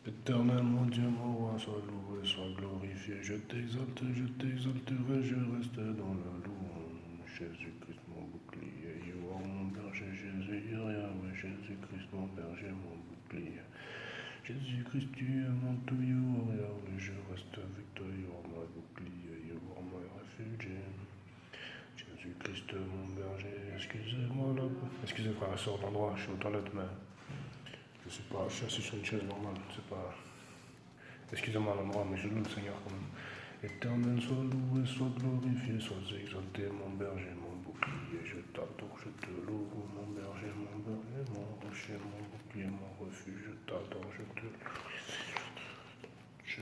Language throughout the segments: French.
Éternel mon Dieu, mon roi, sois loué, sois glorifié. Je t'exalterai, je reste dans la louange. Jésus-Christ, mon bouclier, you are mon berger, Jésus, Yahweh, Jésus-Christ, mon berger, mon bouclier. Jésus-Christ, tu es mon tout, you are Yahweh, je reste avec toi, you are my bouclier, you are my refuge. Jésus-Christ, mon berger, excusez-moi là. Excusez frère, sors d'endroit, je suis aux toilettes, mais je sais pas, je suis assis sur une chaise normale, c'est pas. Excusez-moi l'endroit, mais je loue le Seigneur quand même. Éternel, sois loué, sois glorifié, sois exalté, mon berger, mon bouclier. Je t'adore, je te loue, mon berger, mon rocher, mon bouclier, mon refuge. Je t'adore, je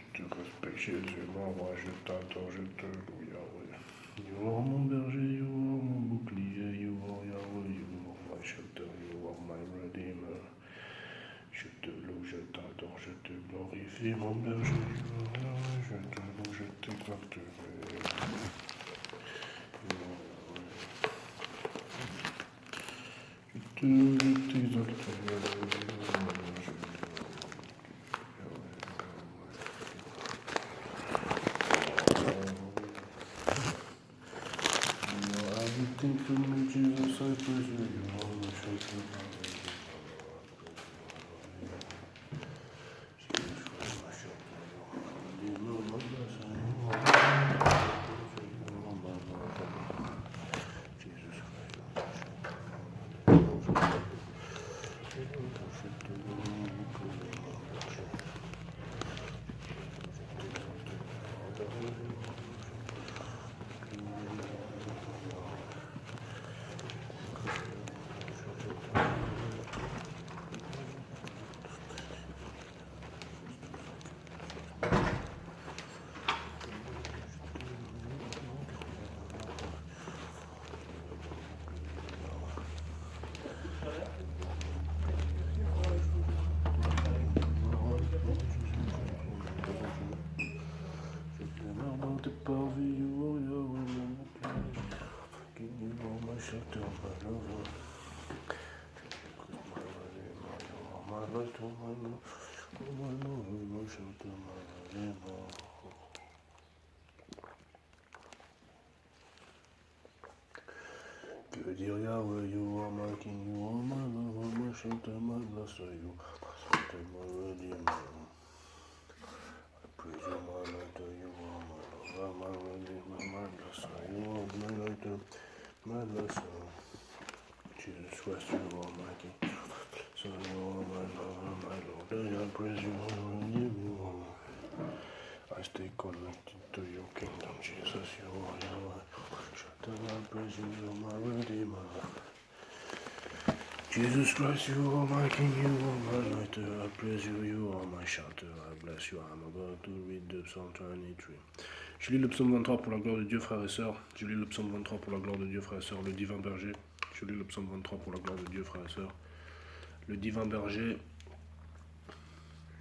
te respecte, Jésus, mon roi. Je t'adore, je te loue, Yahweh. You are mon berger, you are mon bouclier, you are Yahweh, you are my shelter, you are my redeemer. Je te loue, je t'adore, je te glorifie, mon berger, je te loue, je t'exalterai. Je te loue, je t'exalterai. Everything to me, Jesus, I praise you, you are my shelter. Que dire Yahweh, you are my king, you are my lover, my shelter, my blesser, you are my redeemer. I praise you, my lighter, you are my lover, my redeemer, my blesser, you are my lighter, my blesser. Jesus Christ, you are my king, so you are my lover, my Lord. I praise you, my redeemer. I stay connected to your kingdom, Jesus, you are Yahweh. I praise you, you are my redeemer. Jesus Christ, you are my king, you are my lighter. I praise you, you are my shelter. I bless you. I'm about to read the Psalm 23. Je lis le psaume 23 pour la gloire de Dieu, frères et sœurs. Je lis le psaume 23 pour la gloire de Dieu, frères et sœurs. Le divin berger. Je lis le psaume 23 pour la gloire de Dieu, frères et sœurs. Le divin berger.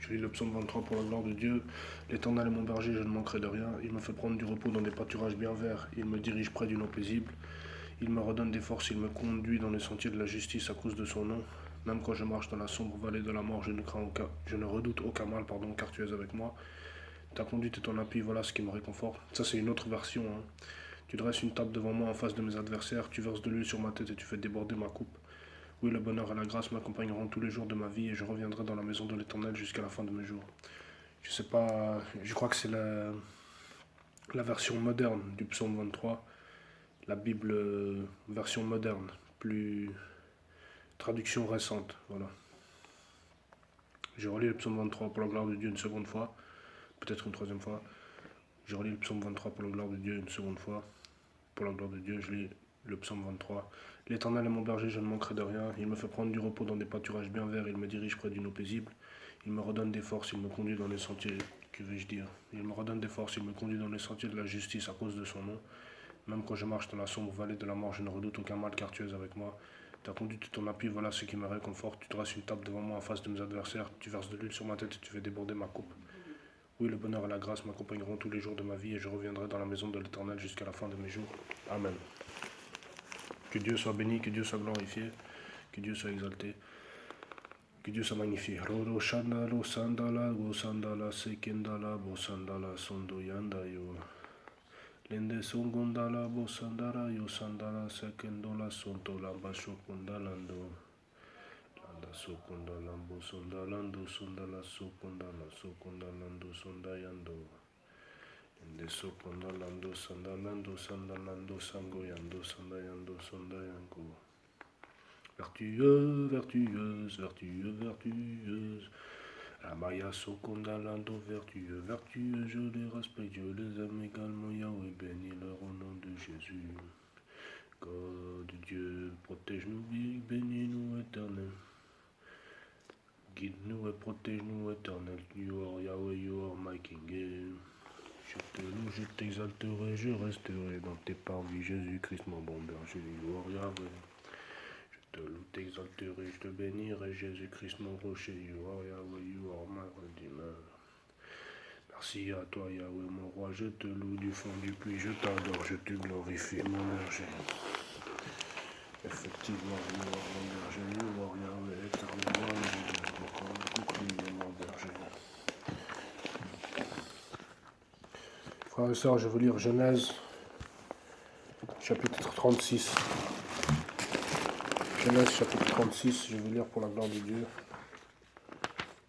Je lis le psaume 23 pour la gloire de Dieu. L'Éternel est mon berger, je ne manquerai de rien. Il me fait prendre du repos dans des pâturages bien verts. Il me dirige près d'une eau paisible. Il me redonne des forces, il me conduit dans les sentiers de la justice à cause de son nom. Même quand je marche dans la sombre vallée de la mort, je ne redoute aucun mal, car tu es avec moi. Ta conduite et ton appui, voilà ce qui me réconforte. Ça, c'est une autre version. Tu dresses une table devant moi en face de mes adversaires. Tu verses de l'huile sur ma tête et tu fais déborder ma coupe. Oui, le bonheur et la grâce m'accompagneront tous les jours de ma vie et je reviendrai dans la maison de l'Éternel jusqu'à la fin de mes jours. Je sais pas, je crois que c'est la version moderne du psaume 23. La Bible version moderne, plus traduction récente, voilà. J'ai relié le psaume 23 pour la gloire de Dieu une seconde fois, peut-être une troisième fois. J'ai relié le psaume 23 pour la gloire de Dieu une seconde fois. Pour la gloire de Dieu, je lis le psaume 23. L'Éternel est mon berger, je ne manquerai de rien. Il me fait prendre du repos dans des pâturages bien verts, il me dirige près d'une eau paisible. Il me redonne des forces, il me conduit dans les sentiers, que vais-je dire? Il me redonne des forces, il me conduit dans les sentiers de la justice à cause de son nom. Même quand je marche dans la sombre vallée de la mort, je ne redoute aucun mal car tu es avec moi. Ta conduite et ton appui, voilà ce qui me réconforte. Tu dresses une table devant moi en face de mes adversaires. Tu verses de l'huile sur ma tête et tu fais déborder ma coupe. Oui, le bonheur et la grâce m'accompagneront tous les jours de ma vie et je reviendrai dans la maison de l'Éternel jusqu'à la fin de mes jours. Amen. Que Dieu soit béni, que Dieu soit glorifié, que Dieu soit exalté. Que Dieu soit magnifié. Roro Shandalo Sandala, Go Sandala, Sekendala, Bo Sandala, Sondo Yandayo. Lende Songondala, Bo Sandara, Yo Sandala, Sekendola, Sontola, Basho Kondalando. Landa Sokondalambo, Sondalando, Sondala, Sokondalando, Sondayando. Lende Sokondalando, Sandalando, Sangoyando, Sondayango. Vertueuse, vertueuse, vertueuse, vertueuse. Amaya Sokondalando, vertueux, vertueux, je les respecte, je les aime également, Yahweh, bénis-leur au nom de Jésus. God, Dieu, protège-nous, bénis-nous, éternel. Guide-nous et protège-nous, éternel. You are Yahweh, you are my King. Je te loue, je t'exalterai, je resterai dans tes parvis, Jésus-Christ, mon bon berger. You are Yahweh. Je te loue, t'exalterai, je te bénirai, Jésus-Christ, mon rocher. You are Yahweh, you are my Redeemer. Merci à toi, Yahweh, mon roi, je te loue du fond du puits, je t'adore, je te glorifie, mon berger. Effectivement, you are mon berger, you are Yahweh, éternellement, mon bouclier, mon berger. Frères et sœurs, je veux lire Genèse, chapitre 36. Genèse, chapitre 36, je veux lire pour la gloire de Dieu.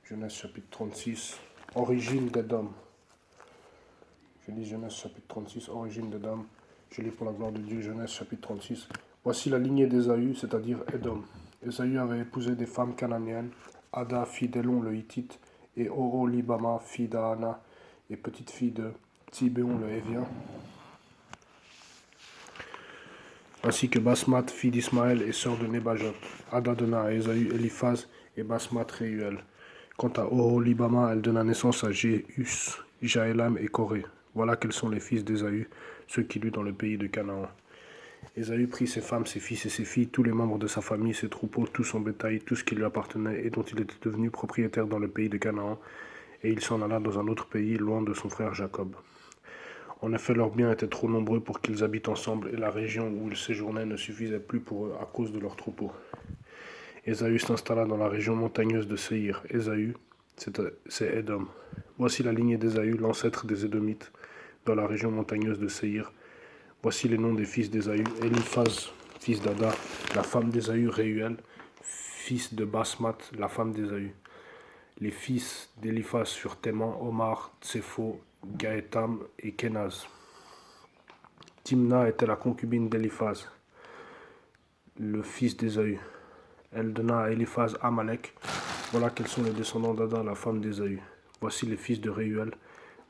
Genèse, chapitre 36, origine d'Édom. Je lis Genèse, chapitre 36, origine d'Édom. Je lis pour la gloire de Dieu, Genèse, chapitre 36. Voici la lignée d'Ésaü, c'est-à-dire Édom. Ésaü avait épousé des femmes cananéennes, Ada, fille d'Élon le Hittite, et Oholibama, fille d'Ana, et petite fille de Tibéon le Hévien, ainsi que Basmat, fille d'Ismaël et sœur de Nébajot. Ada donna à Ésaü Éliphaz et Basmat Réuel. Quant à Oholibama, elle donna naissance à Jéhus, Jaélam et Corée. Voilà quels sont les fils d'Ésaü, ceux qui lui dans le pays de Canaan. Ésaü prit ses femmes, ses fils et ses filles, tous les membres de sa famille, ses troupeaux, tout son bétail, tout ce qui lui appartenait et dont il était devenu propriétaire dans le pays de Canaan, et il s'en alla dans un autre pays, loin de son frère Jacob. En effet, leurs biens étaient trop nombreux pour qu'ils habitent ensemble, et la région où ils séjournaient ne suffisait plus pour eux à cause de leurs troupeaux. Ésaü s'installa dans la région montagneuse de Séhir. Ésaü, c'est Édom. Voici la lignée d'Ésaü, l'ancêtre des Édomites, dans la région montagneuse de Séhir. Voici les noms des fils d'Ésaü. Éliphaz, fils d'Ada, la femme d'Ésaü, Réuel, fils de Basmat, la femme d'Ésaü. Les fils d'Éliphaz furent Théman, Omar, Tsépho, Gaétam et Kenaz. Timna était la concubine d'Éliphaz, le fils d'Ésaü. Elle donna à Éliphaz Amalek. Voilà quels sont les descendants d'Ada, la femme d'Ésaü. Voici les fils de Réuel,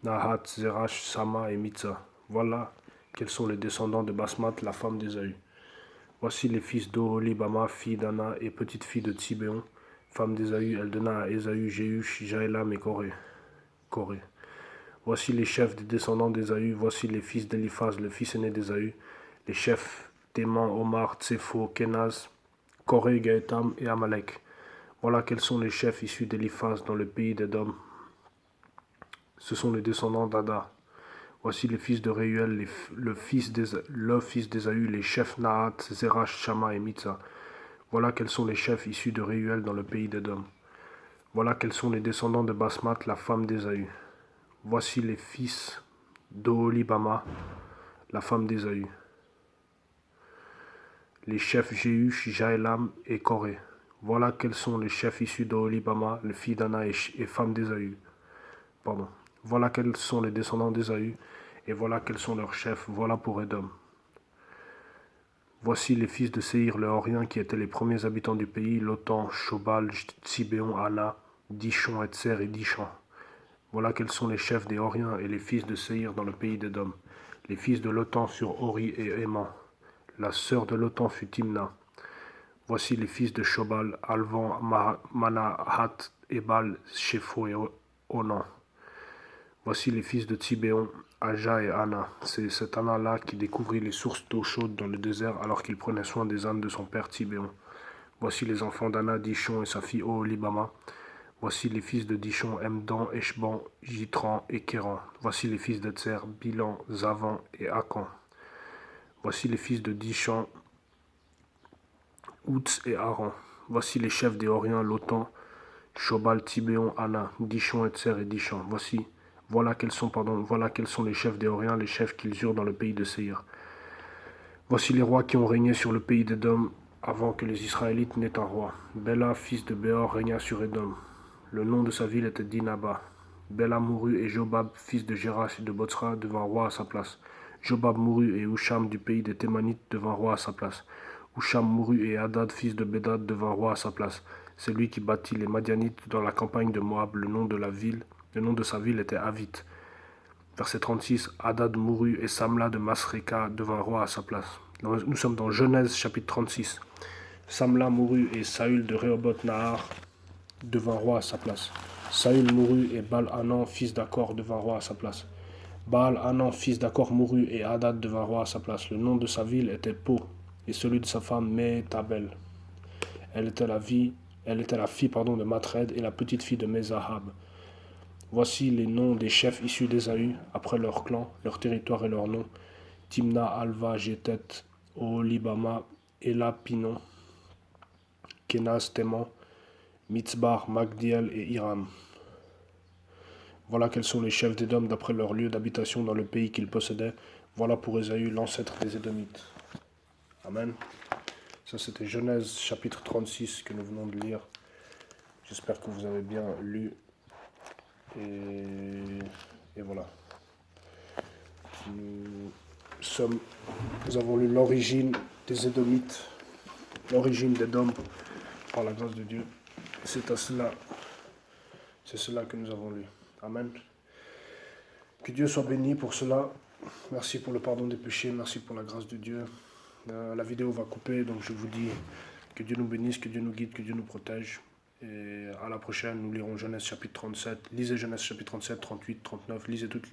Nahat, Zerach, Sama et Mitza. Voilà quels sont les descendants de Basmat, la femme d'Ésaü. Voici les fils d'Oholibama, fille d'Ana et petite fille de Tibéon, femme d'Ésaü. Elle donna à Ésaü Jéhush, Jaélam et Corée. Voici les chefs des descendants d'Ésaü. Voici les fils d'Éliphaz, le fils aîné d'Ésaü. Les chefs Théman, Omar, Tsépho, Kenaz, Corée, Gaétam et Amalek. Voilà quels sont les chefs issus d'Éliphaz dans le pays d'Édom. Ce sont les descendants d'Ada. Voici les fils de Réuel, le fils d'Ésaü, les chefs Nahat, Zerach, Shama et Mitza. Voilà quels sont les chefs issus de Réuel dans le pays d'Édom. Voilà quels sont les descendants de Basmat, la femme d'Ésaü. Voici les fils d'Oholibama, la femme d'Ésaü. Les chefs Jéhush, Jaélam et Corée. Voilà quels sont les chefs issus d'Oholibama, le fils d'Ana et femme d'Ésaü. Voilà quels sont les descendants d'Ésaü, et voilà quels sont leurs chefs. Voilà pour Édom. Voici les fils de Séhir le Horien, qui étaient les premiers habitants du pays, Lotan, Shobal, Tsibéon, Ana, Dishon, Etzer et Dishan. Voilà quels sont les chefs des Horiens et les fils de Séhir dans le pays d'Édom. Les fils de Lotan furent Hori et Éman. La sœur de Lotan fut Timna. Voici les fils de Shobal, Alvan, Manahat, Ebal, Shepho et Onan. Voici les fils de Tibéon, Aja et Ana. C'est cet Ana-là qui découvrit les sources d'eau chaude dans le désert alors qu'il prenait soin des ânes de son père Tibéon. Voici les enfants d'Ana, Dishon et sa fille Oholibama. Voici les fils de Dishon, Emdan, Eshban, Jitran et Kéran. Voici les fils d'Etzer, Bilan, Zavan et Akan. Voici les fils de Dishan, Outz et Aran. Voici les chefs des Horiens, Lotan, Shobal, Tibéon, Anna, Dishon, Etzer et Dishan. Voilà quels sont les chefs des Horiens, les chefs qu'ils eurent dans le pays de Séir. Voici les rois qui ont régné sur le pays d'Édom avant que les Israélites n'aient un roi. Béla, fils de Béor, régna sur Édom. Le nom de sa ville était Dinaba. Béla mourut et Jobab, fils de Jérash et de Botsra, devint roi à sa place. Jobab mourut et Husham du pays des Thémanites devint roi à sa place. Husham mourut et Hadad, fils de Bédad, devint roi à sa place. C'est lui qui bâtit les Madianites dans la campagne de Moab. Le nom de sa ville était Avit. Verset 36, Hadad mourut et Samla de Masréka devint roi à sa place. Nous sommes dans Genèse chapitre 36. Samla mourut et Saül de Rehoboth Nahar devint roi à sa place. Saül mourut et Baal-Hanan, fils d'Akor, devint roi à sa place. Baal-Hanan, fils d'Akor, mourut et Hadad devint roi à sa place. Le nom de sa ville était Po et celui de sa femme Méhétabel. Elle était la fille de Matred et la petite fille de Mézahab. Voici les noms des chefs issus d'Ésaü, après leur clan, leur territoire et leur nom. Timna, Alva, Jétet, Oholibama, Ela, Pinon, Kenaz, Téman, Mitzbar, Magdiel et Hiram. Voilà quels sont les chefs d'Édom d'après leur lieu d'habitation dans le pays qu'ils possédaient. Voilà pour Ésaü, l'ancêtre des Édomites. Amen. Ça, c'était Genèse chapitre 36 que nous venons de lire. J'espère que vous avez bien lu. Et voilà. Nous avons lu l'origine des Édomites, l'origine d'Édom, par la grâce de Dieu. C'est cela que nous avons lu. Amen. Que Dieu soit béni pour cela. Merci pour le pardon des péchés. Merci pour la grâce de Dieu. La vidéo va couper, donc je vous dis que Dieu nous bénisse, que Dieu nous guide, que Dieu nous protège. Et à la prochaine, nous lirons Genèse chapitre 37. Lisez Genèse chapitre 37, 38, 39. Lisez toutes